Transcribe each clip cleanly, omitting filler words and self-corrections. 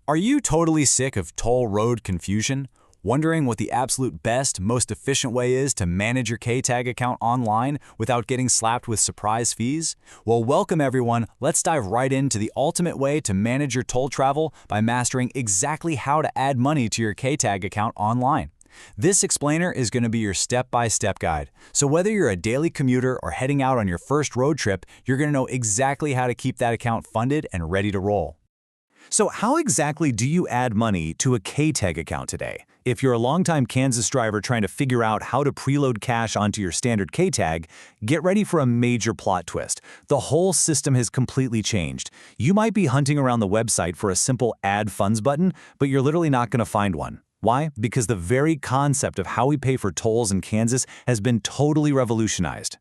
Are you totally sick of toll road confusion? Wondering what the absolute best, most efficient way is to manage your K-Tag account online without getting slapped with surprise fees? Well, welcome everyone. Let's dive right into the ultimate way to manage your toll travel by mastering exactly how to add money to your K-Tag account online. This explainer is going to be your step-by-step guide. So whether you're a daily commuter or heading out on your first road trip, you're going to know exactly how to keep that account funded and ready to roll. So how exactly do you add money to a K-Tag account today? If you're a longtime Kansas driver trying to figure out how to preload cash onto your standard K-Tag, get ready for a major plot twist. The whole system has completely changed. You might be hunting around the website for a simple Add Funds button, but you're literally not going to find one. Why? Because the very concept of how we pay for tolls in Kansas has been totally revolutionized.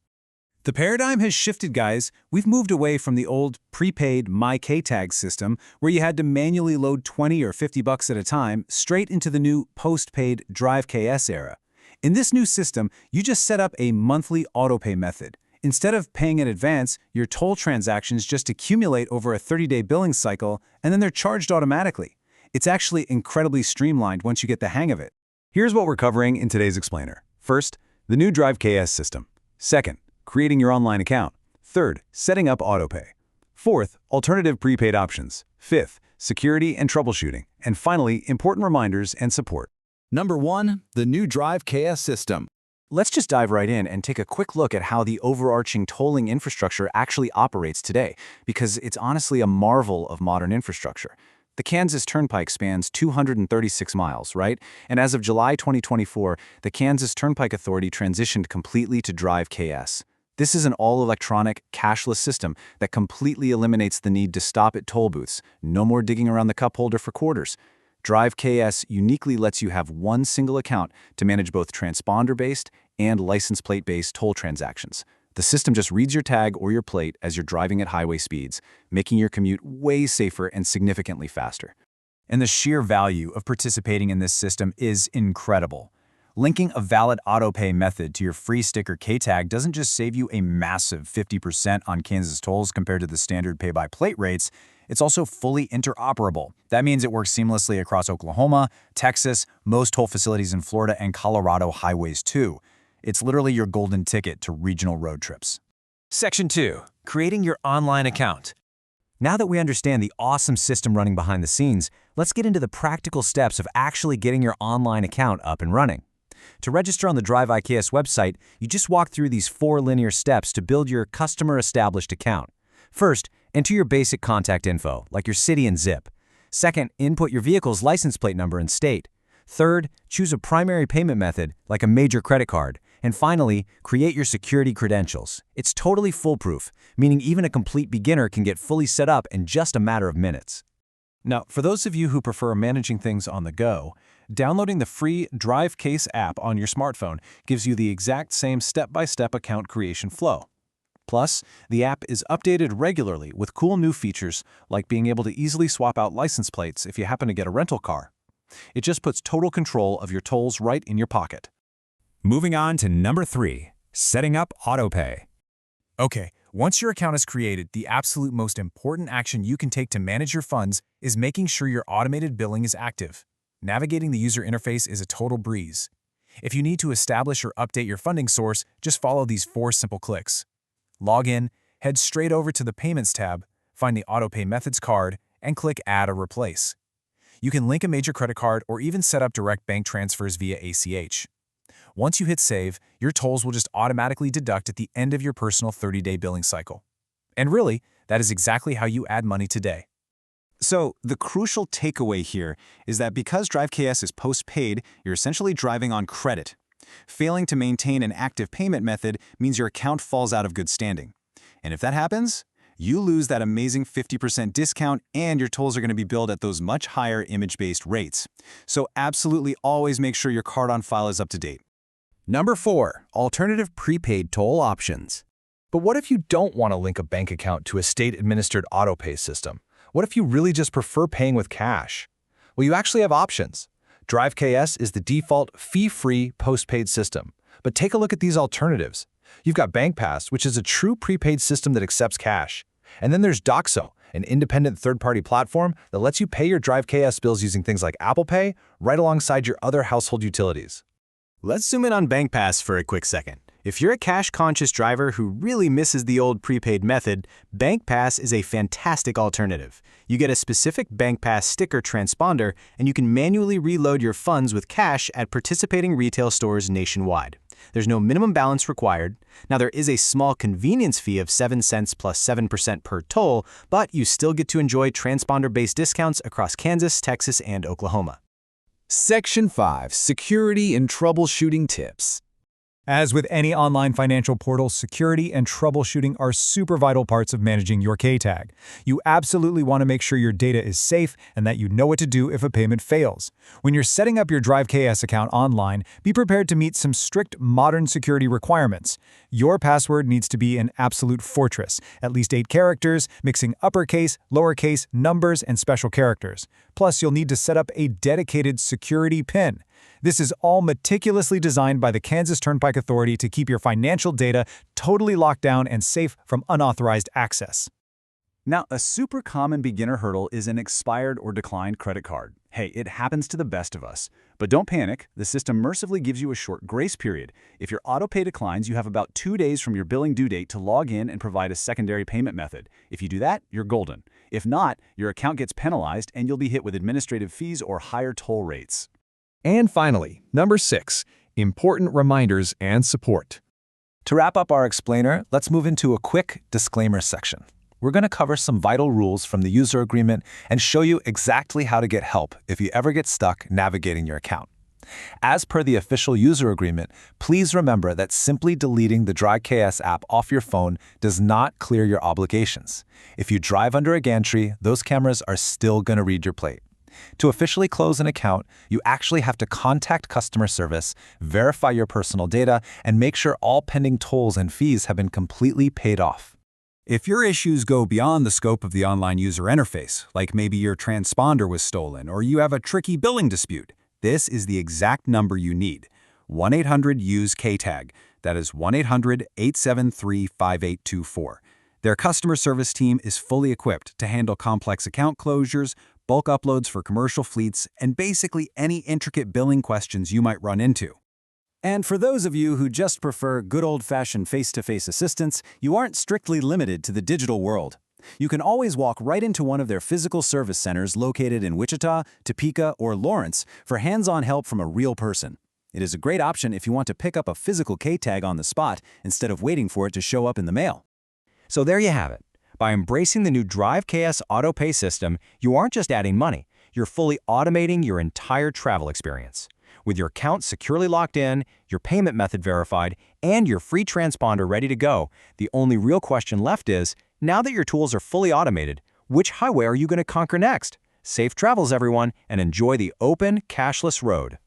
The paradigm has shifted, guys. We've moved away from the old prepaid My K-Tag system where you had to manually load 20 or 50 bucks at a time straight into the new postpaid Drive KS era. In this new system, you just set up a monthly autopay method. Instead of paying in advance, your toll transactions just accumulate over a 30-day billing cycle and then they're charged automatically. It's actually incredibly streamlined once you get the hang of it. Here's what we're covering in today's explainer. First, the new Drive KS system. Second, creating your online account. Third, setting up autopay. Fourth, alternative prepaid options. Fifth, security and troubleshooting. And finally, important reminders and support. Number 1, the new Drive KS system. Let's just dive right in and take a quick look at how the overarching tolling infrastructure actually operates today, because it's honestly a marvel of modern infrastructure. The Kansas Turnpike spans 236 miles, right? And as of July 2024, the Kansas Turnpike Authority transitioned completely to Drive KS. This is an all-electronic, cashless system that completely eliminates the need to stop at toll booths. No more digging around the cup holder for quarters. Drive KS uniquely lets you have one single account to manage both transponder-based and license plate-based toll transactions. The system just reads your tag or your plate as you're driving at highway speeds, making your commute way safer and significantly faster. And the sheer value of participating in this system is incredible. Linking a valid autopay method to your free sticker K-Tag doesn't just save you a massive 50% on Kansas tolls compared to the standard pay-by-plate rates, it's also fully interoperable. That means it works seamlessly across Oklahoma, Texas, most toll facilities in Florida, and Colorado highways too. It's literally your golden ticket to regional road trips. Section 2. Creating your online account. Now that we understand the awesome system running behind the scenes, let's get into the practical steps of actually getting your online account up and running. To register on the Drive IKS website, you just walk through these 4 linear steps to build your customer-established account. First, enter your basic contact info, like your city and zip. Second, input your vehicle's license plate number and state. Third, choose a primary payment method, like a major credit card. And finally, create your security credentials. It's totally foolproof, meaning even a complete beginner can get fully set up in just a matter of minutes. Now, for those of you who prefer managing things on the go, downloading the free Drive Case app on your smartphone gives you the exact same step-by-step account creation flow. Plus, the app is updated regularly with cool new features like being able to easily swap out license plates if you happen to get a rental car. It just puts total control of your tolls right in your pocket. Moving on to number 3, setting up autopay. Okay, once your account is created, the absolute most important action you can take to manage your funds is making sure your automated billing is active. Navigating the user interface is a total breeze. If you need to establish or update your funding source, just follow these 4 simple clicks. Log in, head straight over to the Payments tab, find the Autopay Methods card, and click Add or Replace. You can link a major credit card or even set up direct bank transfers via ACH. Once you hit Save, your tolls will just automatically deduct at the end of your personal 30-day billing cycle. And really, that is exactly how you add money today. So, the crucial takeaway here is that because Drive KS is post-paid, you're essentially driving on credit. Failing to maintain an active payment method means your account falls out of good standing. And if that happens, you lose that amazing 50% discount and your tolls are going to be billed at those much higher image-based rates. So absolutely always make sure your card on file is up to date. Number 4. Alternative prepaid toll options. But what if you don't want to link a bank account to a state-administered autopay system? What if you really just prefer paying with cash? Well, you actually have options. Drive KS is the default fee-free postpaid system. But take a look at these alternatives. You've got BankPass, which is a true prepaid system that accepts cash. And then there's Doxo, an independent third-party platform that lets you pay your Drive KS bills using things like Apple Pay right alongside your other household utilities. Let's zoom in on BankPass for a quick second. If you're a cash-conscious driver who really misses the old prepaid method, BankPass is a fantastic alternative. You get a specific BankPass sticker transponder, and you can manually reload your funds with cash at participating retail stores nationwide. There's no minimum balance required. Now, there is a small convenience fee of 7 cents plus 7% per toll, but you still get to enjoy transponder-based discounts across Kansas, Texas, and Oklahoma. Section 5. Security and Troubleshooting Tips. As with any online financial portal, security and troubleshooting are super vital parts of managing your K-tag. You absolutely want to make sure your data is safe and that you know what to do if a payment fails. When you're setting up your Drive KS account online, be prepared to meet some strict modern security requirements. Your password needs to be an absolute fortress, at least 8 characters, mixing uppercase, lowercase, numbers, and special characters. Plus, you'll need to set up a dedicated security PIN. This is all meticulously designed by the Kansas Turnpike Authority to keep your financial data totally locked down and safe from unauthorized access. Now, a super common beginner hurdle is an expired or declined credit card. Hey, it happens to the best of us. But don't panic, the system mercifully gives you a short grace period. If your autopay declines, you have about 2 days from your billing due date to log in and provide a secondary payment method. If you do that, you're golden. If not, your account gets penalized and you'll be hit with administrative fees or higher toll rates. And finally, number 6, important reminders and support. To wrap up our explainer, let's move into a quick disclaimer section. We're going to cover some vital rules from the user agreement and show you exactly how to get help if you ever get stuck navigating your account. As per the official user agreement, please remember that simply deleting the Drive KS app off your phone does not clear your obligations. If you drive under a gantry, those cameras are still going to read your plate. To officially close an account, you actually have to contact customer service, verify your personal data, and make sure all pending tolls and fees have been completely paid off. If your issues go beyond the scope of the online user interface, like maybe your transponder was stolen or you have a tricky billing dispute, this is the exact number you need. 1-800-USE-KTAG. That is 1-800-873-5824. Their customer service team is fully equipped to handle complex account closures, bulk uploads for commercial fleets, and basically any intricate billing questions you might run into. And for those of you who just prefer good old-fashioned face-to-face assistance, you aren't strictly limited to the digital world. You can always walk right into one of their physical service centers located in Wichita, Topeka, or Lawrence for hands-on help from a real person. It is a great option if you want to pick up a physical K-tag on the spot instead of waiting for it to show up in the mail. So there you have it. By embracing the new Drive KS auto pay system, you aren't just adding money, you're fully automating your entire travel experience. With your account securely locked in, your payment method verified, and your free transponder ready to go, the only real question left is, now that your tools are fully automated, which highway are you going to conquer next? Safe travels, everyone, and enjoy the open, cashless road.